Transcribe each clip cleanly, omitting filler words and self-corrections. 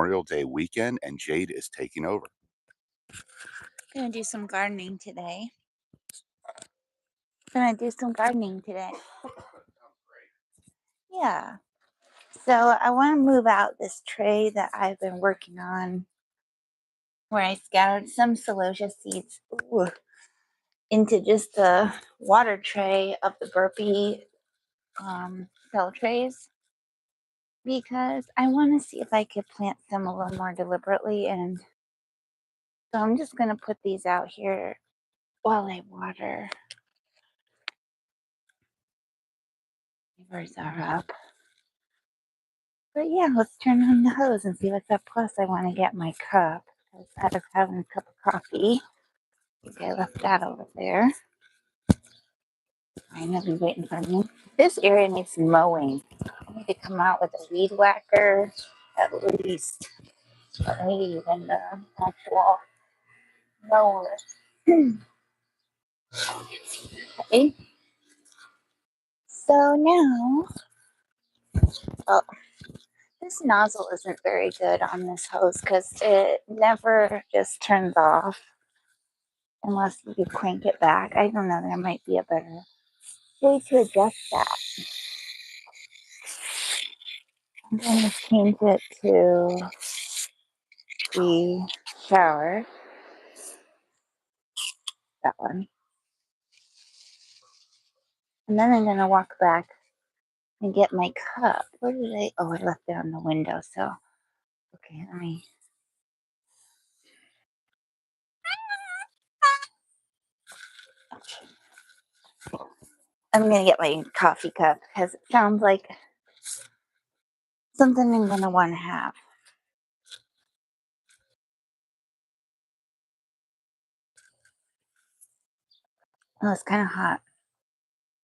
Memorial Day weekend, and Jade is taking over. Gonna do some gardening today. Gonna do some gardening today. Yeah. So I want to move out this tray that I've been working on where I scattered some celosia seeds into just the water tray of the burpee cell trays because I want to see if I could plant some a little more deliberately. And so I'm just gonna put these out here while I water. Rivers are up. But yeah, let's turn on the hose and see what's up. Plus, I want to get my cup because I was having a cup of coffee. I think I left that over there. I know he's waiting for me. This area needs mowing. I need to come out with a weed whacker at least, or maybe even the actual mower. Okay. So now, well, this nozzle isn't very good on this hose because it never just turns off unless you crank it back. I don't know, there might be a better way to adjust that. I'm going to change it to the shower, that one. And then I'm going to walk back and get my cup. Where did I? Oh, I left it on the window. So, okay, let me. I'm going to get my coffee cup because it sounds like something I'm going to want to have. Oh, it's kind of hot.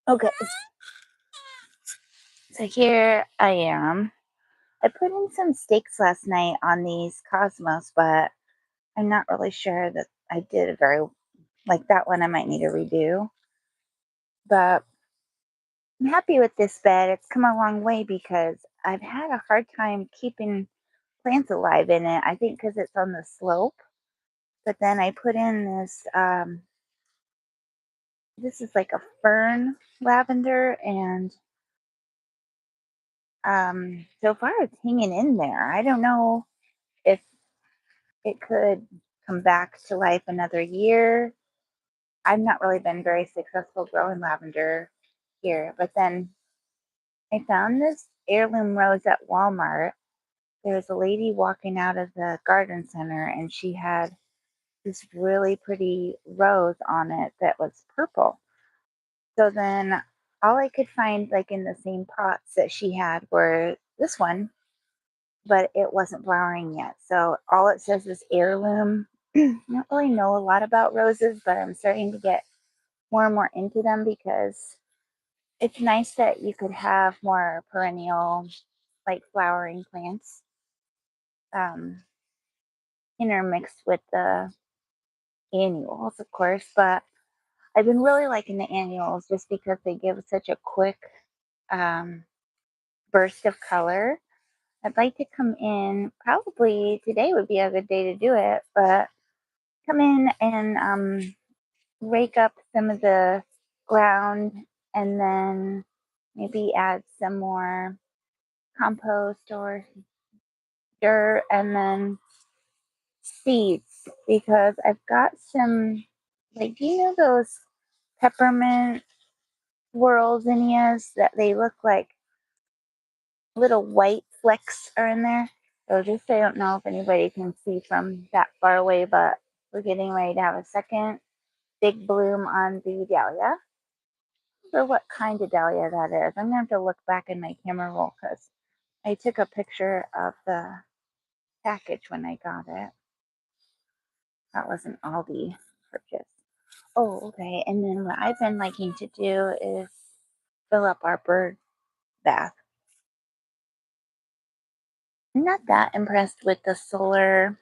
Okay. So here I am. I put in some steaks last night on these Cosmos, but I'm not really sure that I did it very like that one. I might need to redo, but I'm happy with this bed. It's come a long way because I've had a hard time keeping plants alive in it. I think because it's on the slope. But then I put in this is like a fern lavender, and so far it's hanging in there. I don't know if it could come back to life another year. I've not really been very successful growing lavender here, but then I found this heirloom rose at Walmart. There was a lady walking out of the garden center, and she had this really pretty rose on it that was purple. So then all I could find, like in the same pots that she had, were this one, but it wasn't flowering yet. So all it says is heirloom. I don't really know a lot about roses, but I'm starting to get more and more into them because it's nice that you could have more perennial, like flowering plants um, intermixed with the annuals, of course. But I've been really liking the annuals just because they give such a quick um, burst of color. I'd like to come in, probably today would be a good day to do it, but come in and rake up some of the ground and then maybe add some more compost or dirt and then seeds because I've got some, like, do you know those peppermint swirl zinnias that they look like little white flecks are in there? So just I don't know if anybody can see from that far away, but we're getting ready to have a second big bloom on the dahlia. So what kind of dahlia that is? I'm gonna have to look back in my camera roll because I took a picture of the package when I got it. That was an Aldi purchase. Oh, okay. And then what I've been liking to do is fill up our bird bath. I'm not that impressed with the solar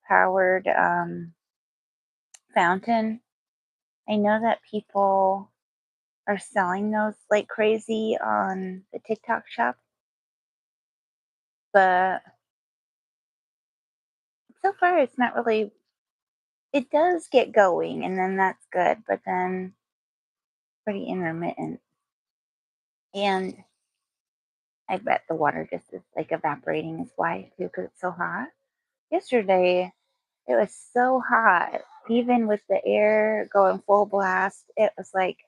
powered fountain. I know that people are selling those like crazy on the TikTok shop, but So far, it's not really. It does get going, and then that's good, but then pretty intermittent. And I bet the water just is like evaporating is why too, because it's so hot. Yesterday, it was so hot, even with the air going full blast. It was like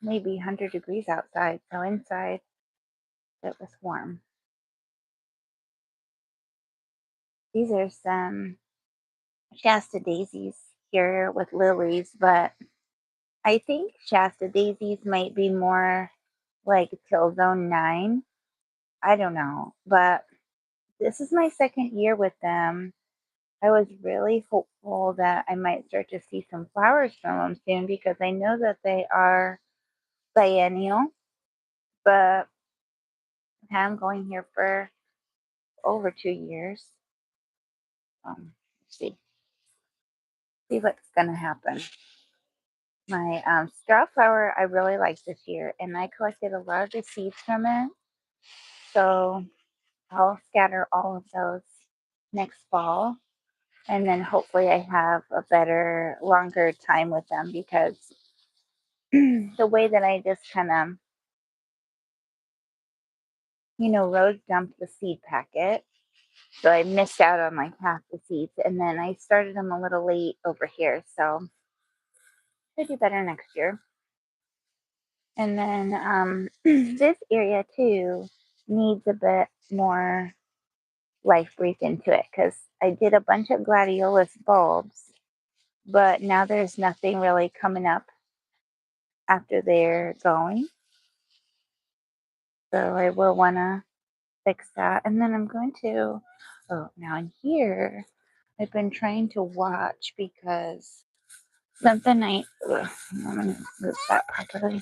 maybe 100 degrees outside, so inside it was warm. These are some Shasta daisies here with lilies, but I think Shasta daisies might be more like till zone 9. I don't know, but this is my second year with them. I was really hopeful that I might start to see some flowers from them soon because I know that they are biennial, but I'm going here for over 2 years. Let's see what's gonna happen. My straw flower I really like this year, and I collected a lot of the seeds from it. So I'll scatter all of those next fall, and then hopefully I have a better, longer time with them because the way that I just kind of, rose dumped the seed packet. So I missed out on like half the seeds, and then I started them a little late over here. So I'll do better next year. And then this area too needs a bit more life breathed into it because I did a bunch of gladiolus bulbs, but now there's nothing really coming up after they're going. So I will want to fix that. And then I'm going to, oh, now in here, I've been trying to watch because something I'm going to move that properly.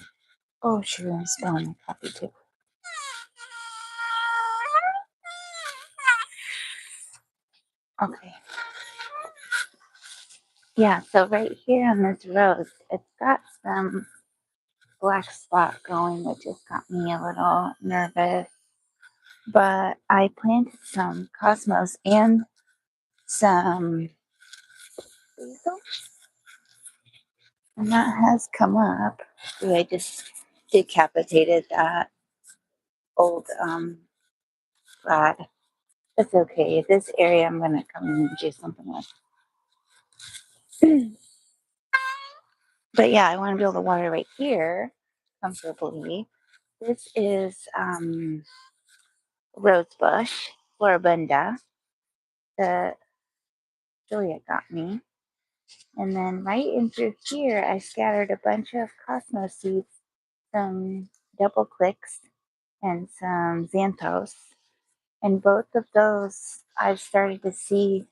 Oh, shoot, I'm spelling my coffee too. Okay. Yeah, so right here on this rose, it's got some black spot going, which just got me a little nervous. But I planted some cosmos and some basil, and that has come up. Ooh, I just decapitated that old glad. That's okay. This area I'm gonna come in and do something with. But yeah, I want to be able to water right here comfortably. This is rosebush, floribunda, that Julia got me. And then right in through here, I scattered a bunch of cosmos seeds, some double clicks, and some xanthos. And both of those, I've started to see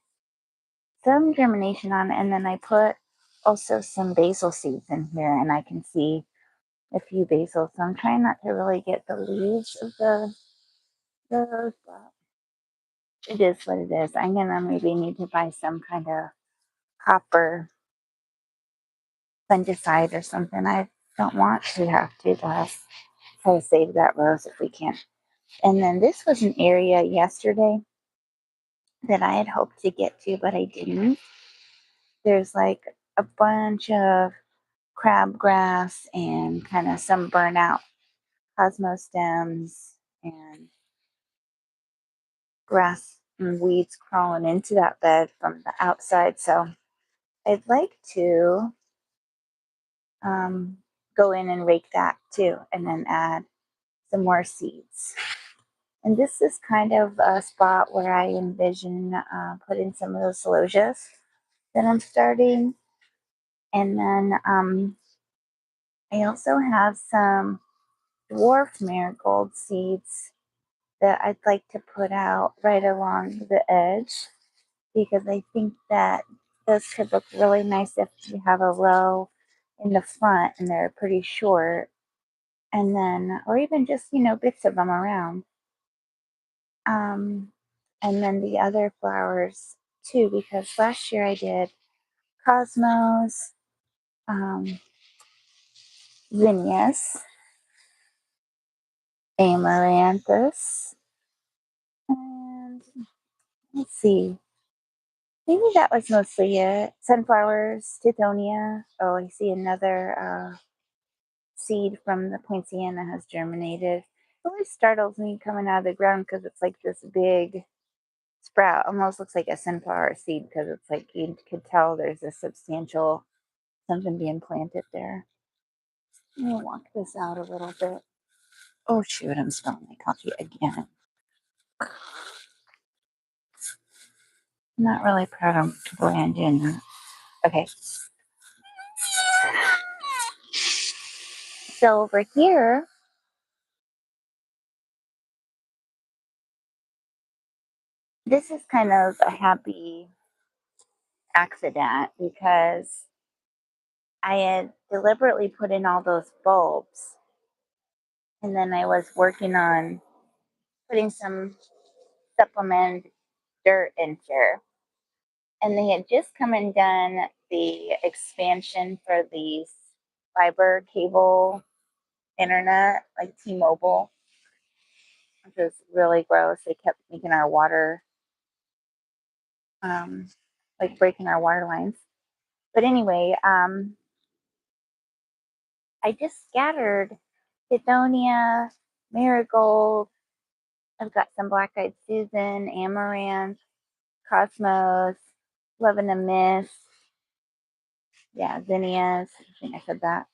some germination on it. And then I put also some basil seeds in here, and I can see a few basil. So I'm trying not to really get the leaves of those, but it is what it is. I'm gonna maybe need to buy some kind of copper fungicide or something. I don't want to have to try to save that rose if we can. And then this was an area yesterday that I had hoped to get to, but I didn't. There's like a bunch of crabgrass and kind of some burnout cosmos stems and grass and weeds crawling into that bed from the outside. So I'd like to um, go in and rake that too and then add some more seeds. And this is kind of a spot where I envision putting some of those celosias that I'm starting. And then I also have some dwarf marigold seeds that I'd like to put out right along the edge because I think that those could look really nice if you have a row in the front and they're pretty short. And then, or even just, bits of them around. Um, and then the other flowers too, because last year I did cosmos, um, zinnias, amaranthus, and Let's see. Maybe that was mostly it. Sunflowers, tithonia. Oh, I see another seed from the poinciana has germinated. It always startles me coming out of the ground because it's like this big sprout. Almost looks like a sunflower seed because it's like you could tell there's a substantial something being planted there. I'm gonna walk this out a little bit. Oh shoot, I'm spelling my coffee again. I'm not really proud of Brandon. Okay, so over here, this is kind of a happy accident because I had deliberately put in all those bulbs and then I was working on putting some supplement dirt in here. And they had just come and done the expansion for the fiber cable internet, like T-Mobile, which was really gross. They kept making our water, um, like breaking our water lines. But anyway, I just scattered Tithonia, Marigold. I've got some black-eyed Susan, Amaranth, Cosmos, Love in a Mist. Yeah, zinnias. I think I said that.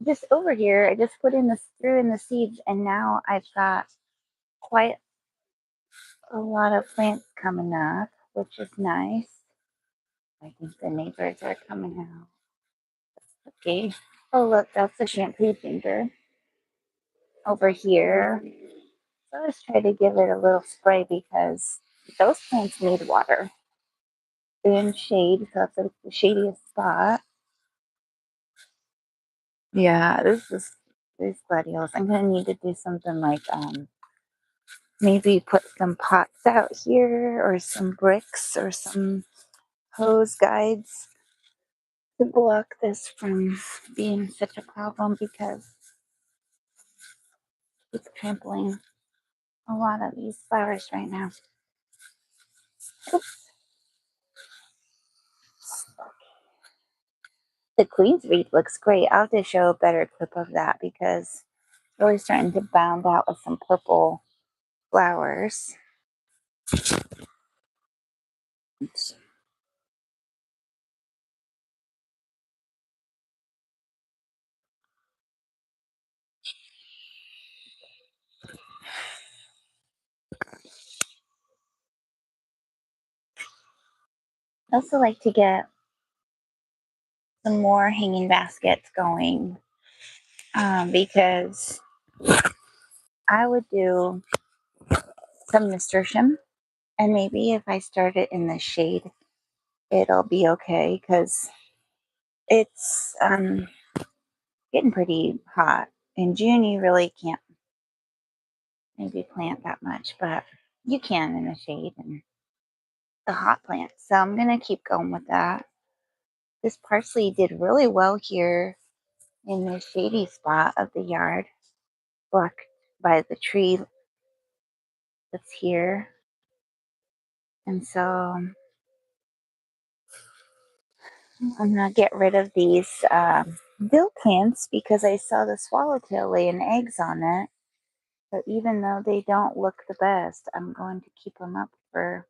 Just over here, I just put in the threw in the seeds, and now I've got quite a lot of plants coming up, which is nice. I think the neighbors are coming out. Okay. Oh, look, that's the shampoo finger over here. So let's try to give it a little spray because those plants need water. They're in shade, so that's like the shadiest spot. Yeah, this is these gladiolus. I'm gonna need to do something like maybe put some pots out here or some bricks or some hose guides to block this from being such a problem because it's trampling a lot of these flowers right now. Oops. The Queen's Wreath looks great. I'll have to show a better clip of that because it's really starting to bound out with some purple flowers. I also like to get some more hanging baskets going because I would do some nasturtium, and maybe if I start it in the shade, it'll be okay because it's getting pretty hot. In June, you really can't maybe plant that much, but you can in the shade and the hot plants. So I'm gonna keep going with that. This parsley did really well here in the shady spot of the yard, blocked by the tree that's here. And so I'm gonna get rid of these dill plants because I saw the swallowtail laying eggs on it. But even though they don't look the best, I'm going to keep them up for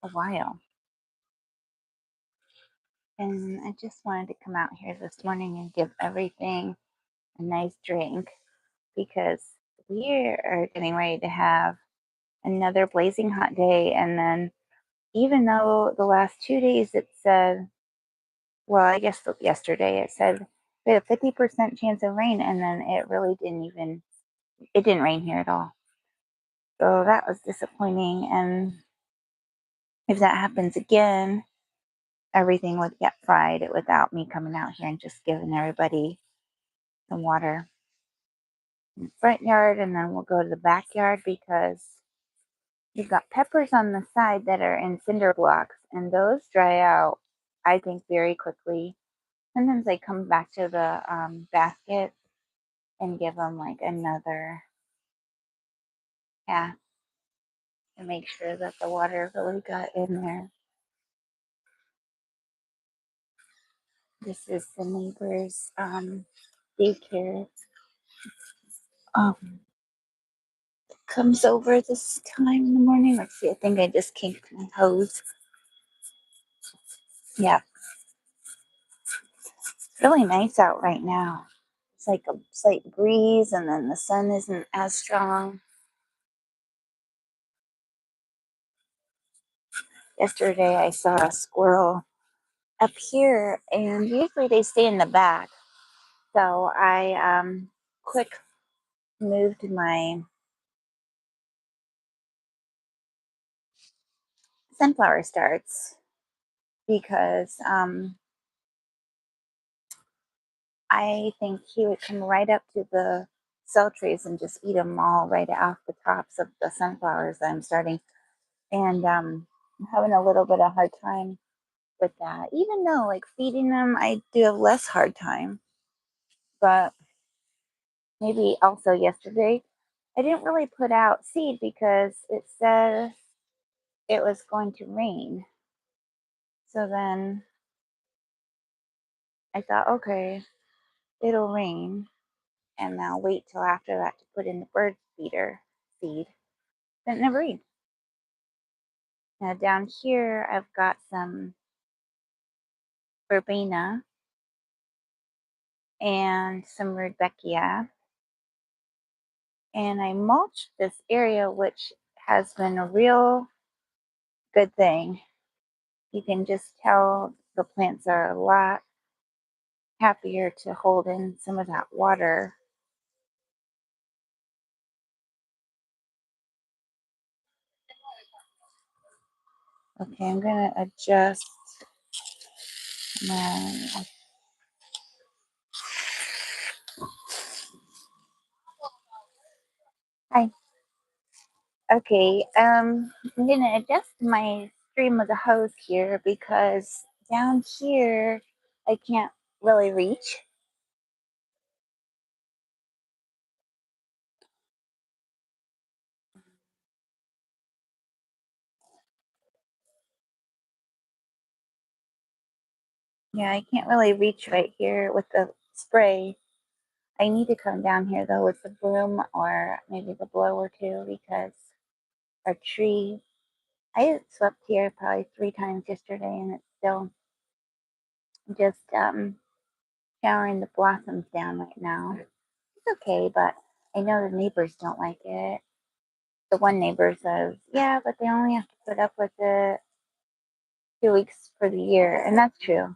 a while. And I just wanted to come out here this morning and give everything a nice drink because we are getting ready to have another blazing hot day. And then, even though the last 2 days it said, well, I guess yesterday it said we had a 50% chance of rain, and then it really it didn't rain here at all. So that was disappointing. And if that happens again, everything would get fried without me coming out here and just giving everybody some water in the front yard. And then we'll go to the backyard because we've got peppers on the side that are in cinder blocks, and those dry out, I think, very quickly. Sometimes I come back to the basket and give them like another, yeah, and make sure that the water really got in there. This is the neighbor's daycare. Um, Comes over this time in the morning. Let's see, I think I just kinked my hose. Yeah, it's really nice out right now. It's like a slight breeze, and then the sun isn't as strong. Yesterday, I saw a squirrel up here, and usually they stay in the back. So I quick moved my sunflower starts because I think he would come right up to the cell trees and just eat them all right off the tops of the sunflowers that I'm starting. And I'm having a little bit of hard time with that, even though like feeding them, I do have less hard time. But maybe also yesterday, I didn't really put out seed because it said it was going to rain. So then I thought, okay, it'll rain, and I'll wait till after that to put in the bird feeder seed. Then it never rained. Now down here, I've got some verbena and some rudbeckia, and I mulched this area, which has been a real good thing. You can just tell the plants are a lot happier to hold in some of that water. Okay, I'm gonna adjust my. Hi. Okay, I'm gonna adjust my stream of the hose here because down here I can't really reach. Yeah, I can't really reach right here with the spray. I need to come down here though with the broom or maybe the blower too because our tree, I swept here probably 3 times yesterday and it's still just showering the blossoms down right now. It's okay, but I know the neighbors don't like it. The one neighbor says, yeah, but they only have to put up with it 2 weeks for the year. And that's true.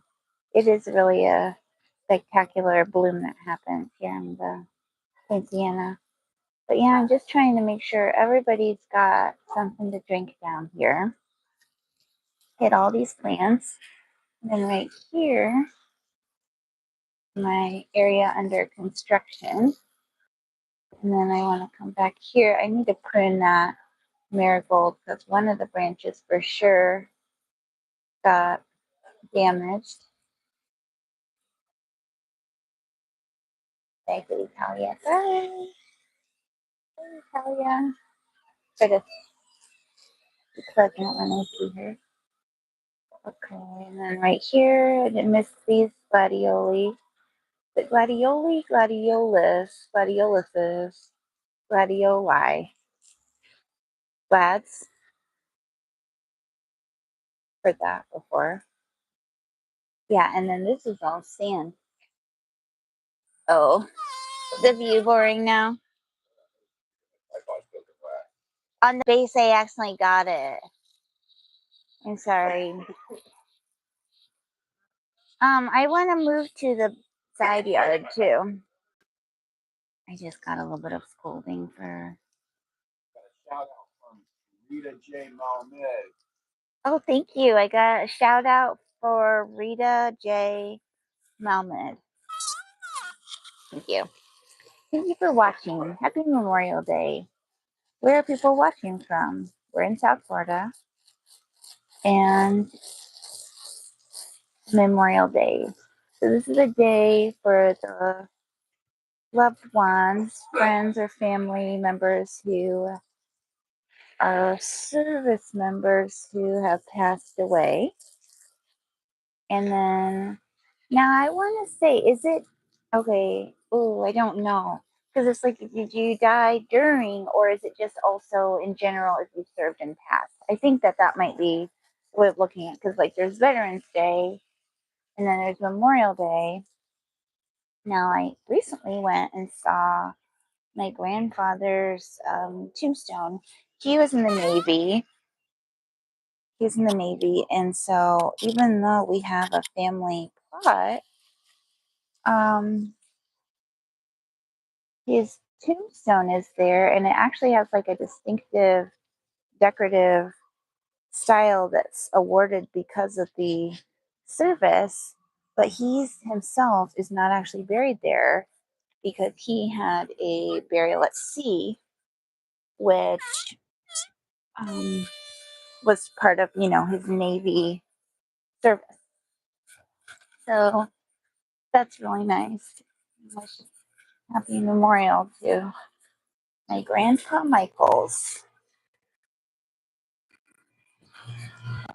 It is really a spectacular bloom that happens here in the Louisiana. But yeah, I'm just trying to make sure everybody's got something to drink down here. Hit all these plants. And then right here, my area under construction. And then I want to come back here. I need to prune that marigold because one of the branches for sure got damaged. Thank you, Talia. Bye. Bye, Talia. Try to be pleasant when I see her. Okay, and then right here, I didn't miss these gladioli. But gladioli, gladiolus, gladioluses, gladioli. Glads. Heard that before. Yeah, and then this is all sand. Oh, the view boring now. On the base, I accidentally got it. I'm sorry. I want to move to the side yard too. I just got a little bit of scolding for. Shout out from Rita J. Malmed. Oh, thank you. I got a shout out for Rita J. Malmed. Thank you. Thank you for watching. Happy Memorial Day. Where are people watching from? We're in South Florida. And Memorial Day. So this is a day for the loved ones, friends, or family members who our service members who have passed away. And then now I want to say, is it okay? Oh, I don't know. Because it's like, did you die during, or is it just also in general if you served in past? I think that that might be what looking at, because like there's Veterans Day and then there's Memorial Day. Now, I recently went and saw my grandfather's tombstone. He was in the Navy. He was in the Navy, and so even though we have a family plot, um, his tombstone is there, and it actually has like a distinctive decorative style that's awarded because of the service. But he's himself is not actually buried there because he had a burial at sea, which um, was part of his Navy service. So that's really nice. Wish happy memorial to my grandpa Michaels.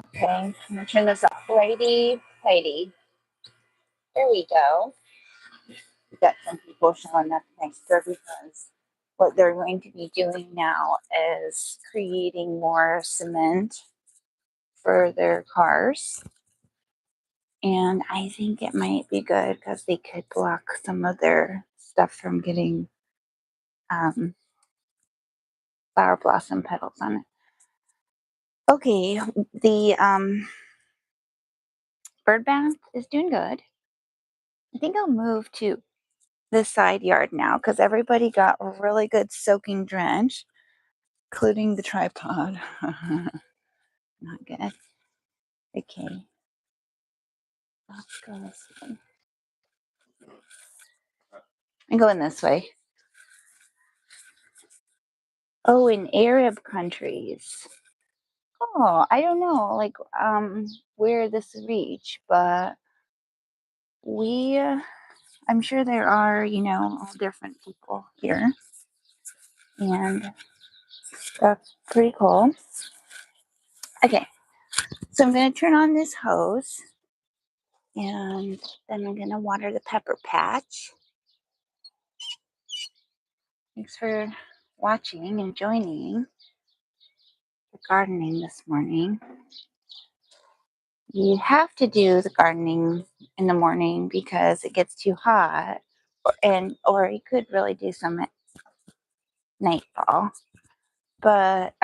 Okay, I'm gonna turn this off. Righty, righty. There we go. We got some people showing up next door because what they're going to be doing now is creating more cement for their cars. And I think it might be good because they could block some of their stuff from getting um, flower blossom petals on it. Okay, the bird bath is doing good. I think I'll move to the side yard now because everybody got a really good soaking drench, including the tripod. Not good. Okay, let's go this way. I'm going this way. Oh, in Arab countries. Oh, I don't know, like where this reach, but we I'm sure there are, all different people here, and that's pretty cool. Okay, so I'm going to turn on this hose, and then I'm going to water the pepper patch. Thanks for watching and joining the gardening this morning. You have to do the gardening in the morning because it gets too hot, or you could really do some at nightfall. But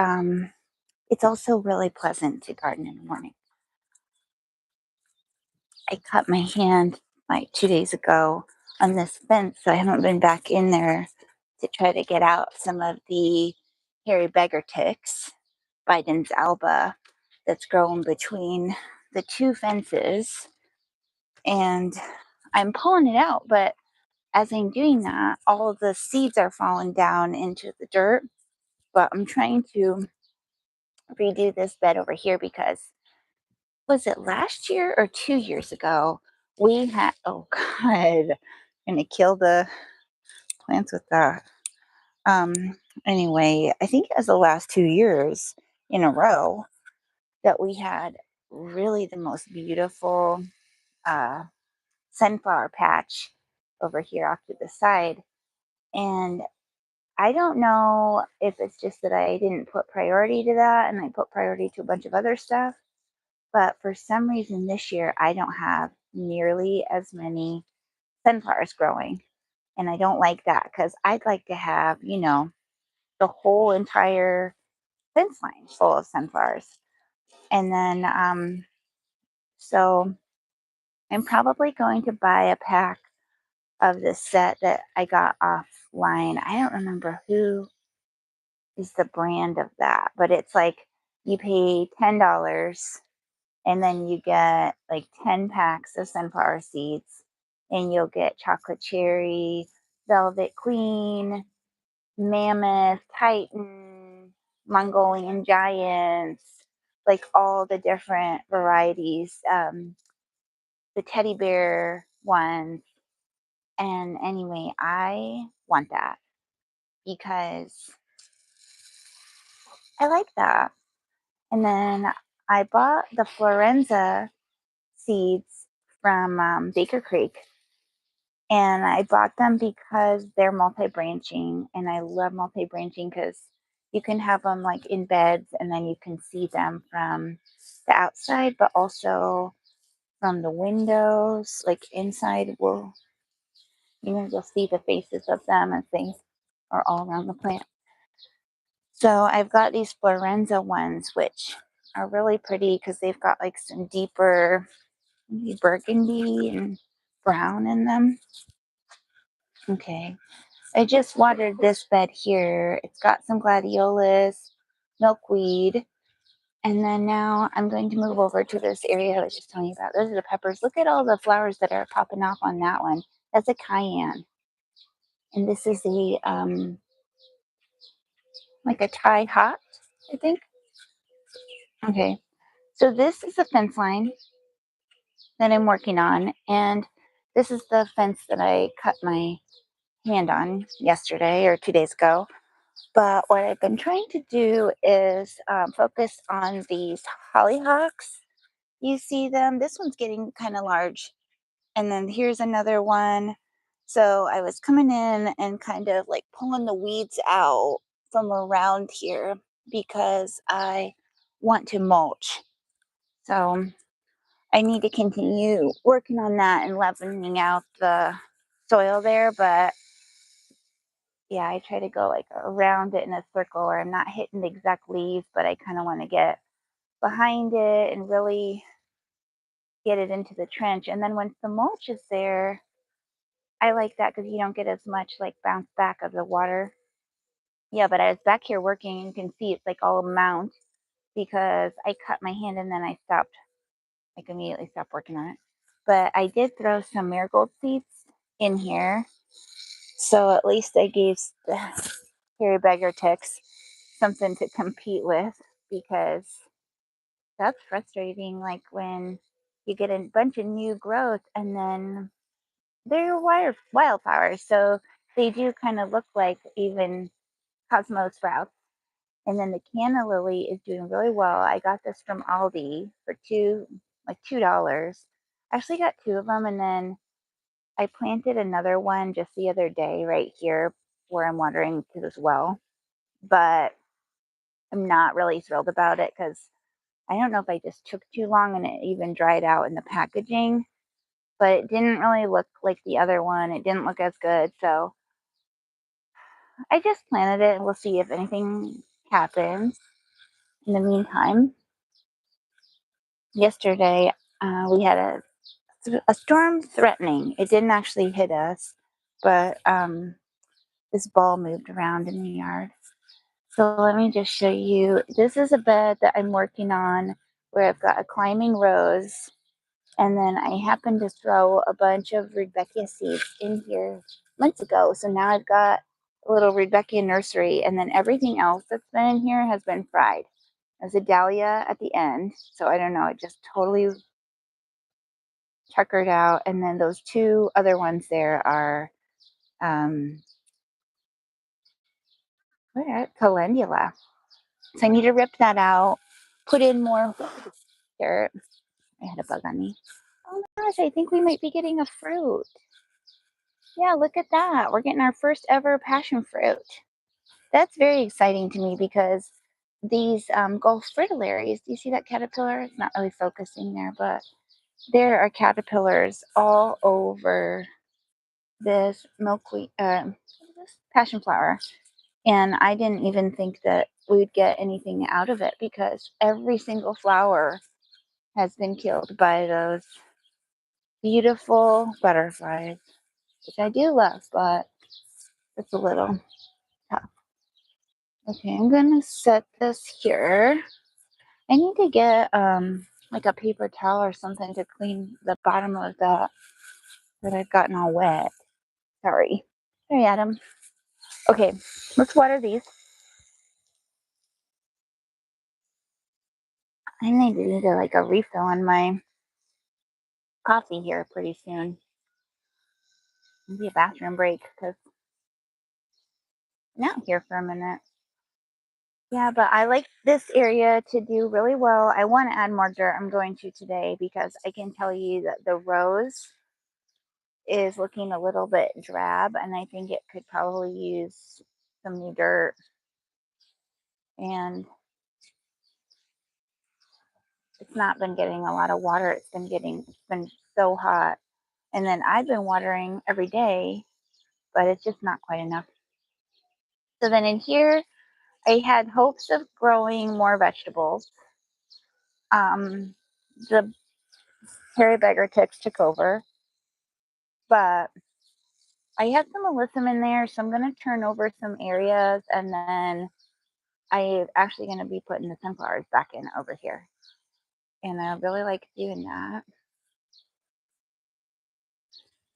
it's also really pleasant to garden in the morning. I cut my hand like 2 days ago on this fence, so I haven't been back in there to try to get out some of the hairy beggar ticks, Biden's alba, that's growing between the two fences. And I'm pulling it out, but as I'm doing that, all of the seeds are falling down into the dirt. But I'm trying to redo this bed over here because was it last year or 2 years ago? We had, oh God, gonna kill the plants with that. Um, anyway, I think it was the last 2 years in a row that we had really the most beautiful uh, sunflower patch over here off to the side. And I don't know if it's just that I didn't put priority to that and I put priority to a bunch of other stuff. But for some reason this year, I don't have nearly as many sunflowers growing. And I don't like that because I'd like to have, the whole entire fence line full of sunflowers. And then, so I'm probably going to buy a pack of this set that I got offline. I don't remember who is the brand of that, but it's like you pay $10 and then you get like 10 packs of sunflower seeds and you'll get chocolate cherry, velvet queen, mammoth, titan, Mongolian giants, like all the different varieties, the teddy bear ones. And anyway, I want that because I like that. And then I bought the Florenza seeds from Baker Creek, and I bought them because they're multi-branching, and I love multi-branching because you can have them like in beds, and then you can see them from the outside, but also from the windows, like inside. Will you'll see the faces of them as they are all around the plant. So I've got these Florenza ones, which are really pretty because they've got like some deeper maybe burgundy and brown in them. Okay. I just watered this bed here. It's got some gladiolus, milkweed, and then now I'm going to move over to this area I was just telling you about. Those are the peppers. Look at all the flowers that are popping off on that one. That's a cayenne. And this is a like a Thai hot, I think. Okay. So this is a fence line that I'm working on, and this is the fence that I cut my hand on yesterday or 2 days ago. But what I've been trying to do is focus on these hollyhocks. You see them? This one's getting kind of large. And then here's another one. So I was coming in and kind of like pulling the weeds out from around here because I want to mulch. So I need to continue working on that and leveling out the soil there. But yeah, I try to go like around it in a circle where I'm not hitting the exact leaves, but I kind of want to get behind it and really get it into the trench. And then once the mulch is there, I like that because you don't get as much like bounce back of the water. Yeah, but I was back here working and you can see it's like all mount because I cut my hand and then I stopped, like immediately stopped working on it. But I did throw some marigold seeds in here. So at least I gave the hairy beggar ticks something to compete with because that's frustrating. Like when you get a bunch of new growth and then they're wildflowers. So they do kind of look like even Cosmo sprouts. And then the canna lily is doing really well. I got this from Aldi for $2. I actually got two of them, and then I planted another one just the other day right here where I'm watering to as well. But I'm not really thrilled about it because I don't know if I just took too long and it even dried out in the packaging, but it didn't really look like the other one. It didn't look as good. So I just planted it and we'll see if anything happens. In the meantime, yesterday we had a storm threatening. It didn't actually hit us, but this ball moved around in the yard. So let me just show you. This is a bed that I'm working on where I've got a climbing rose. And then I happened to throw a bunch of Rudbeckia seeds in here months ago. So now I've got a little Rudbeckia nursery. And then everything else that's been in here has been fried. There's a dahlia at the end. So I don't know. It just totally tuckered out. And then those two other ones there are um, calendula. So I need to rip that out, put in more dirt. I had a bug on me. Oh my gosh, I think we might be getting a fruit. Yeah, look at that. We're getting our first ever passion fruit. That's very exciting to me because these Gulf fritillaries, do you see that caterpillar? It's not really focusing there, but there are caterpillars all over this milkweed, what is this? Passion flower. And I didn't even think that we'd get anything out of it because every single flower has been killed by those beautiful butterflies, which I do love, but it's a little tough. Okay, I'm gonna set this here. I need to get like a paper towel or something to clean the bottom of that I've gotten all wet. Sorry. Sorry, Adam. Okay, let's water these. I need to like a refill on my coffee here pretty soon. Maybe a bathroom break because I'm out here for a minute. Yeah, but I like this area to do really well. I want to add more dirt. I'm going to today because I can tell you that the rose is looking a little bit drab, and I think it could probably use some new dirt. And it's not been getting a lot of water. It's been so hot. And then I've been watering every day, but it's just not quite enough. So then in here, I had hopes of growing more vegetables. Um, the hairy beggar ticks took over, but I have some alyssum in there, so I'm going to turn over some areas, and then I'm actually going to be putting the sunflowers back in over here. And I really like doing that.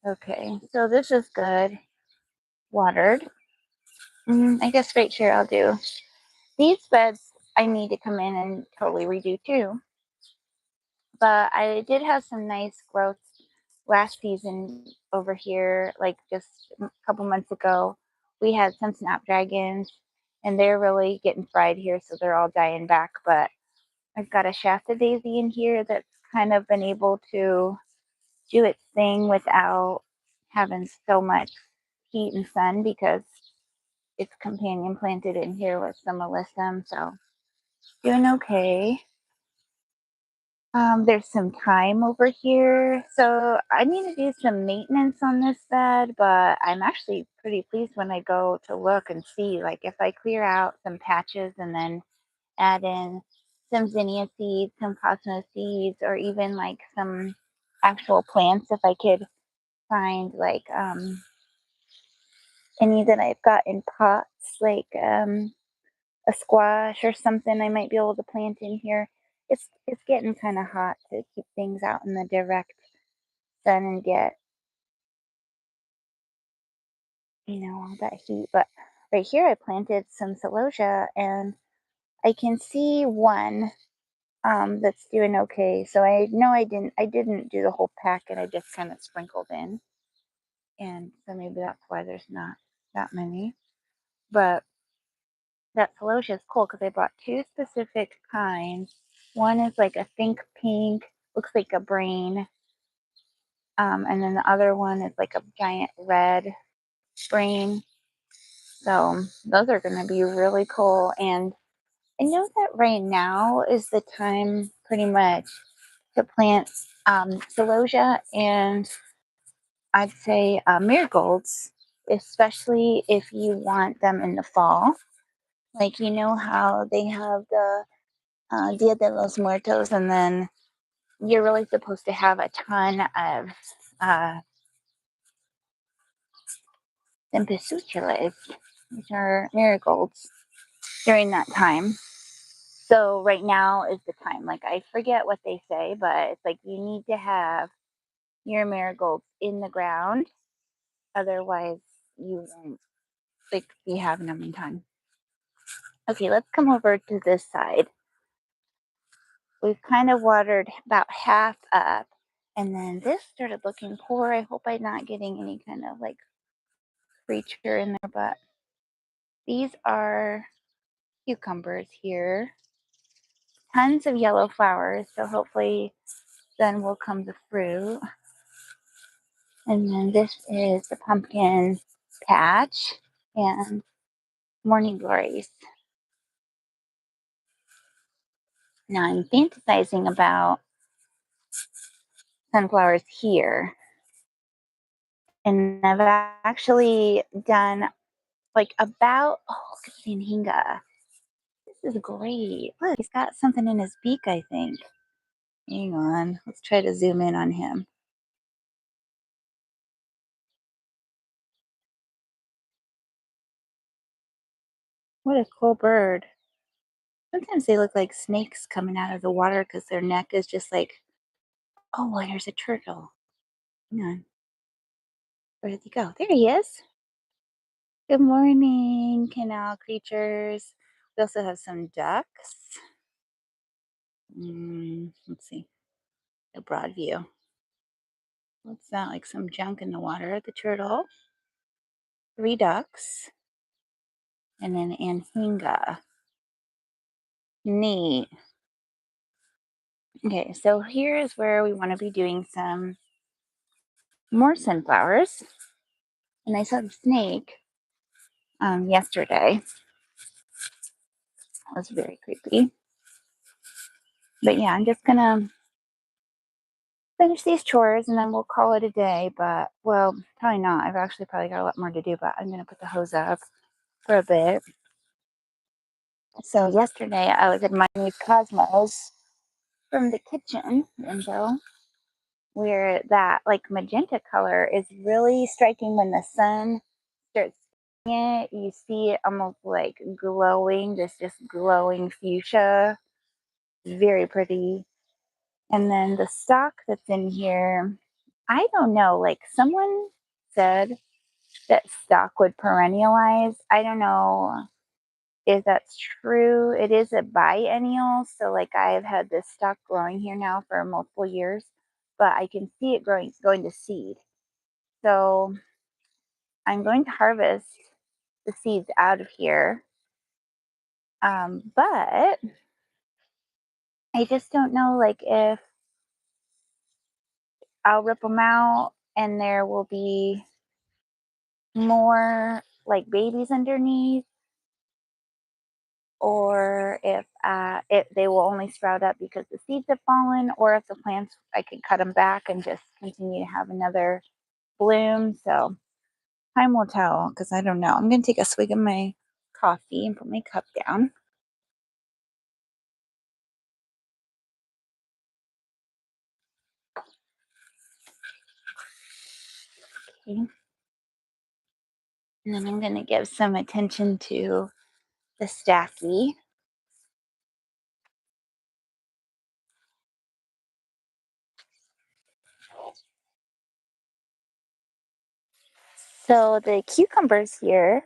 Okay, so this is good. Watered. I guess right here I'll do. These beds I need to come in and totally redo too. But I did have some nice growth last season over here, like just a couple months ago. We had some snapdragons, and they're really getting fried here, so they're all dying back. But I've got a Shasta daisy in here that's kind of been able to do its thing without having so much heat and sun because it's companion planted in here with some alyssum. So doing okay. There's some thyme over here. So I need to do some maintenance on this bed, but I'm actually pretty pleased when I go to look and see, like if I clear out some patches and then add in some zinnia seeds, some cosmos seeds, or even like some actual plants, if I could find like any that I've got in pots, like a squash or something I might be able to plant in here. It's getting kind of hot to keep things out in the direct sun and get, all that heat. But right here I planted some celosia and I can see one that's doing okay. So I know I didn't do the whole packet. I just kind of sprinkled in. And so maybe that's why there's not that many. But that celosia is cool because I bought two specific kinds. One is like a think pink, looks like a brain. And then the other one is like a giant red brain. So those are going to be really cool. And I know that right now is the time pretty much to plant celosia and I'd say marigolds, especially if you want them in the fall. Like, you know how they have the Dia de los Muertos, and then you're really supposed to have a ton of uh, cempasúchiles, which are marigolds, during that time. So right now is the time. Like I forget what they say, but it's like you need to have your marigolds in the ground, otherwise you won't like be having them in time. Okay, let's come over to this side. We've kind of watered about half up, and then this started looking poor. I hope I'm not getting any kind of like creature in there, but these are cucumbers here. Tons of yellow flowers, so hopefully then will come the fruit. And then this is the pumpkin patch and morning glories. Now I'm fantasizing about sunflowers here. And I've actually done like about, oh, look at the Anhinga. This is great. Look, he's got something in his beak, I think. Hang on. Let's try to zoom in on him. What a cool bird. Sometimes they look like snakes coming out of the water because their neck is just like, oh, well, here's a turtle. Hang on. Where did he go? There he is. Good morning, canal creatures. We also have some ducks. Let's see. A broad view. What's that? Like some junk in the water. The turtle. Three ducks. And then Anhinga. Neat. Okay, so here is where we want to be doing some more sunflowers. And I saw the snake yesterday. That was very creepy. But yeah, I'm just gonna finish these chores and then we'll call it a day. But well, probably not. I've actually probably got a lot more to do, but I'm gonna put the hose up for a bit. So yesterday I was admiring these cosmos from the kitchen window where that like magenta color is really striking when the sun starts hitting it. You see it almost like glowing, this just glowing fuchsia. Very pretty. And then the stock that's in here, I don't know, like someone said that stock would perennialize. I don't know if that's true. It is a biennial, so like I've had this stock growing here now for multiple years, but I can see it growing going to seed. So I'm going to harvest the seeds out of here. But I just don't know like if I'll rip them out and there will be more like babies underneath, or if they will only sprout up because the seeds have fallen, or if the plants I could cut them back and just continue to have another bloom. So time will tell because I don't know. I'm gonna take a swig of my coffee and put my cup down. Okay. And then I'm gonna give some attention to the stacky. So the cucumbers here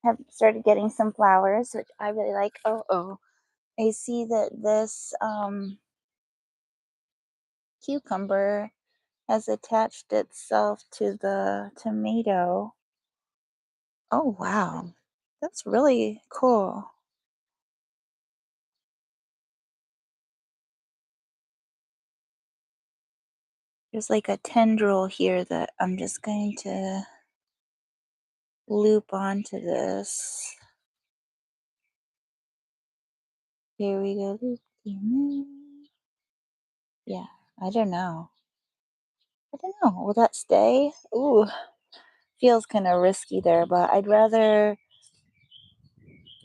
have started getting some flowers, which I really like. Oh, I see that this cucumber has attached itself to the tomato. Oh, wow. That's really cool. There's like a tendril here that I'm just going to loop onto this. Here we go. Yeah, I don't know. I don't know. Will that stay? Ooh, feels kind of risky there, but I'd rather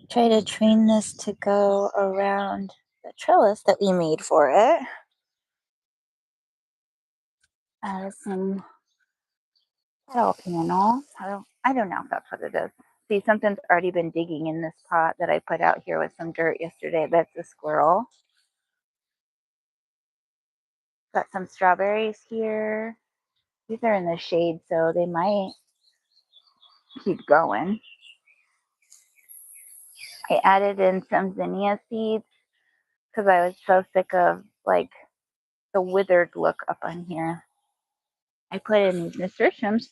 try to train this to go around the trellis that we made for it. Some petal panel. I don't know if that's what it is. See, something's already been digging in this pot that I put out here with some dirt yesterday. That's a squirrel. Got some strawberries here. These are in the shade, so they might keep going. I added in some zinnia seeds because I was so sick of like the withered look up on here. I put in these nasturtiums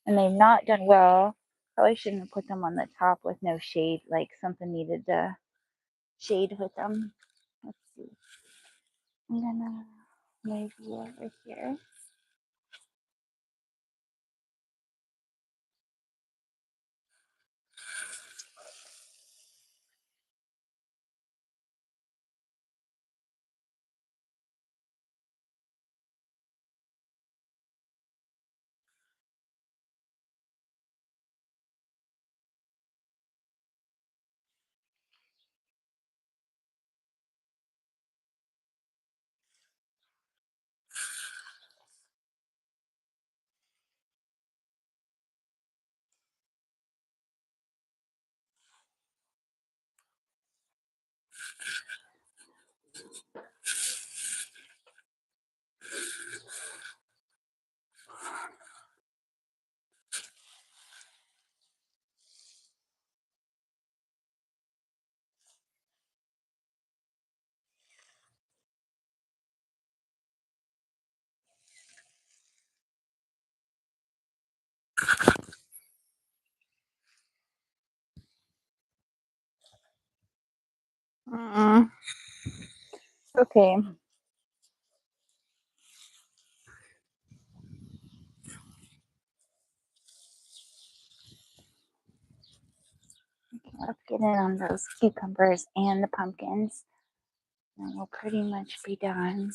and they've not done well. Probably shouldn't have put them on the top with no shade, like something needed to shade with them. Let's see. I'm gonna move you over here. Mm-hmm. Okay. Let's get in on those cucumbers and the pumpkins, and we'll pretty much be done.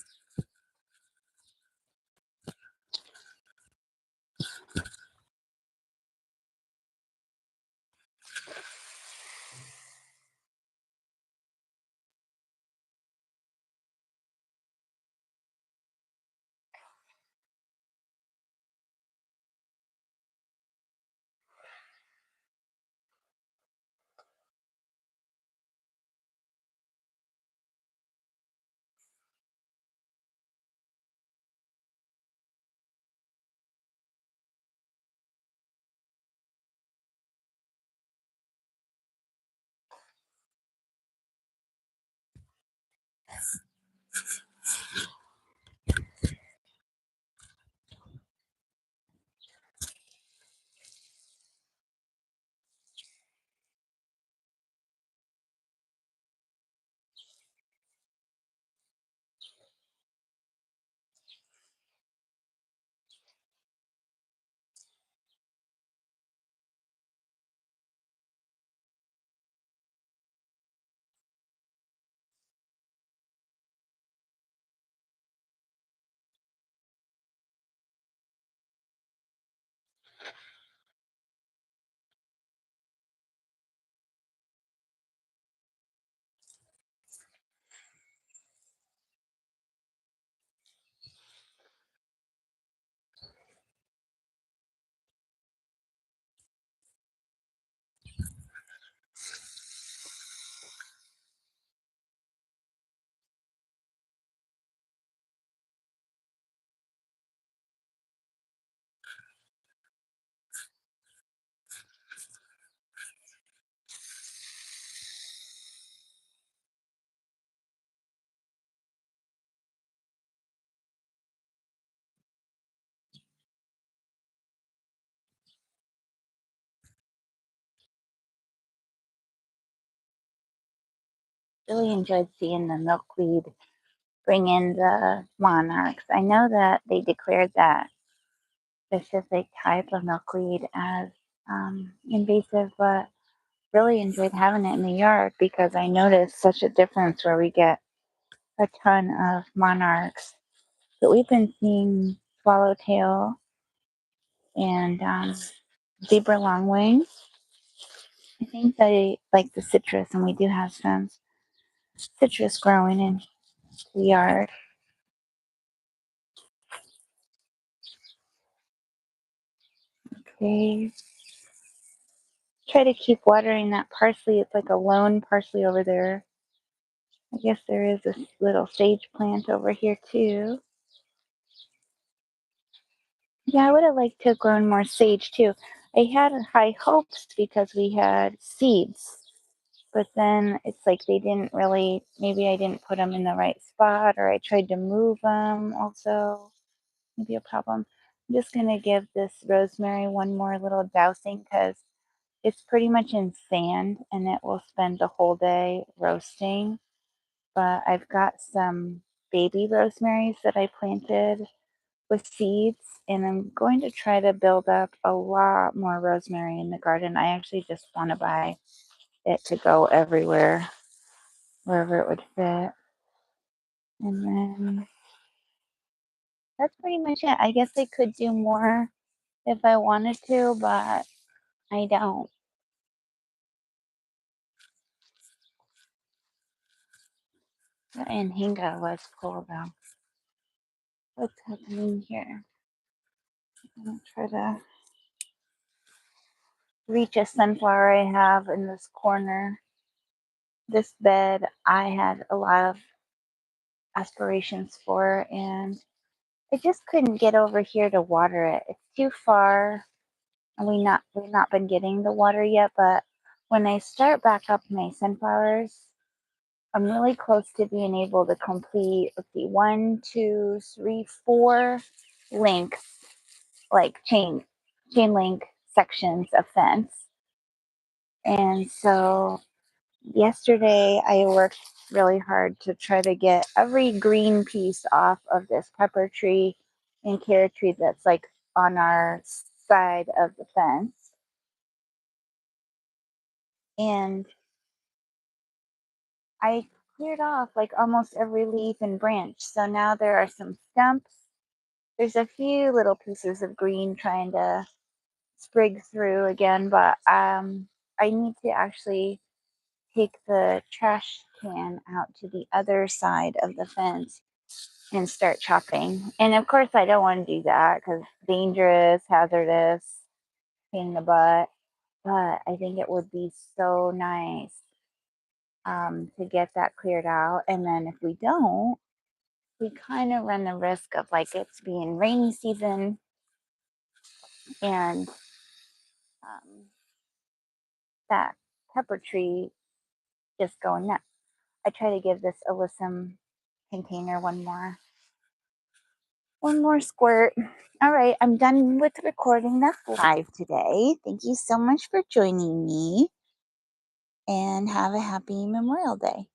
Really enjoyed seeing the milkweed bring in the monarchs. I know that they declared that specific type of milkweed as invasive, but really enjoyed having it in the yard because I noticed such a difference where we get a ton of monarchs. But we've been seeing swallowtail and zebra longwing. I think they like the citrus, and we do have some citrus growing in the yard. Okay. Try to keep watering that parsley. It's like a lone parsley over there. I guess there is a little sage plant over here too. Yeah, I would have liked to have grown more sage too. I had high hopes because we had seeds, but then it's like they didn't really, maybe I didn't put them in the right spot or I tried to move them also. Maybe a problem. I'm just going to give this rosemary one more little dousing because it's pretty much in sand and it will spend the whole day roasting. But I've got some baby rosemaries that I planted with seeds, and I'm going to try to build up a lot more rosemary in the garden. I actually just want to buy it to go everywhere, wherever it would fit. And then that's pretty much it. I guess I could do more if I wanted to, but I don't. The Anhinga was cool though. What's happening here? I'm gonna try to reach a sunflower I have in this corner. This bed I had a lot of aspirations for, and I just couldn't get over here to water it. It's too far, and we've not been getting the water yet. But when I start back up my sunflowers, I'm really close to being able to complete. Let's see, one, two, three, four links, like chain link sections of fence, and so Yesterday, I worked really hard to try to get every green piece off of this pepper tree and carrot tree that's like on our side of the fence. And I cleared off like almost every leaf and branch. So now there are some stumps. There's a few little pieces of green trying to sprig through again, but I need to actually take the trash can out to the other side of the fence and start chopping. And of course, I don't want to do that because dangerous, hazardous, pain in the butt. But I think it would be so nice to get that cleared out. And then if we don't, we kind of run the risk of like it's being rainy season and um, that pepper tree just going nuts. I try to give this alyssum container one more squirt. All right, I'm done with recording that live today. Thank you so much for joining me and have a happy Memorial Day.